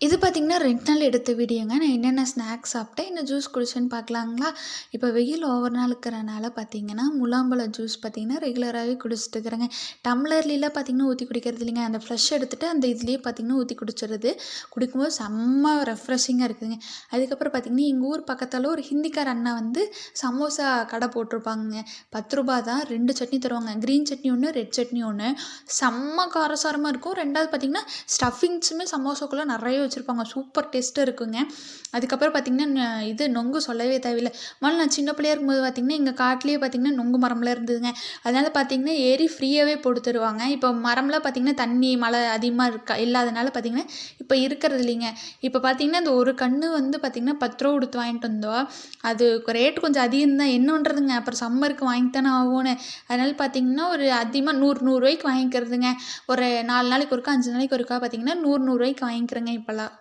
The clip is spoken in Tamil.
இது பார்த்தீங்கன்னா 2 நாள் எடுத்த வீடியோங்க. நான் என்னென்ன ஸ்நாக்ஸ் சாப்பிட்டேன், என்ன ஜூஸ் குடிச்சேன்னு பார்க்கலாங்களா? இப்போ வெயில் ஓவர் நாள் இருக்கிறனால பார்த்தீங்கன்னா, முலாம்பழம் ஜூஸ் பார்த்தீங்கன்னா ரெகுலராகவே குடிச்சிட்டு இருக்கிறேங்க. டம்ளர்லலாம் பார்த்தீங்கன்னா ஊத்தி குடிக்கிறது இல்லைங்க. அந்த ஃப்ளஷ் எடுத்துட்டு அந்த இதுலயே பார்த்தீங்கன்னா ஊத்தி குடிச்சிறது. குடிக்கும்போது செம்ம ரெஃப்ரெஷிங்கா இருக்குதுங்க. அதுக்கப்புறம் பார்த்தீங்கன்னா, எங்க ஊர் பக்கத்தால ஒரு ஹிந்திக்கார அண்ணா வந்து சமோசா கடை போட்டிருப்பாங்கங்க. ரூ. 10 தான் 2 சட்னி தருவாங்க. கிரீன் சட்னி ஒண்ணு, ரெட் சட்னி ஒண்ணு. செம்ம காரசாரமா இருக்கும். 2வது பார்த்தீங்கன்னா, ஸ்டஃபிங்ஸுமே சமோசாக்குள்ள நெறைய வச்சிருப்பாங்க. சூப்பர் டேஸ்ட்டா இருக்குங்க. அதுக்கப்புறம் பார்த்தீங்கன்னா, இது நொங்கு சொல்லவே தேவையில்ல. முதல்ல நான் சின்ன பிள்ளையா இருக்கும்போது பார்த்தீங்கன்னா, எங்க காட்டுலயே பார்த்தீங்கன்னா நொங்கு மரம்லாம் இருந்ததுங்க. அதனால பார்த்தீங்கன்னா, ஏறி ஃப்ரீயாவே போட்டு தருவாங்க. இப்போ மரம்லாம் பார்த்தீங்கன்னா, தண்ணி, மழை அதிகமா இல்லாதனால பார்த்தீங்கன்னா, இப்போ இருக்கிறது இல்லைங்க. இப்போ பார்த்தீங்கன்னா, இந்த ஒரு கண்ணு வந்து பார்த்தீங்கன்னா, ரூ. 10 குடுத்து வாங்கிட்டு வந்தோம். அது ரேட் கொஞ்சம் அதிகம் தான். என்ன பண்ணுறதுங்க? அப்புறம் சம்மருக்கு வாங்கி தானே ஆவோன்னு. அதனால பார்த்தீங்கன்னா, ஒரு அதிகமா ரூ. 100 வாங்கிக்கிறதுங்க. ஒரு 4 நாளைக்கு ஒருக்கா, 5 நாளைக்கு ஒருக்கா பார்த்தீங்கன்னா, ரூ. 100 வாங்கிக்கிறேங்க இப்போலாம்.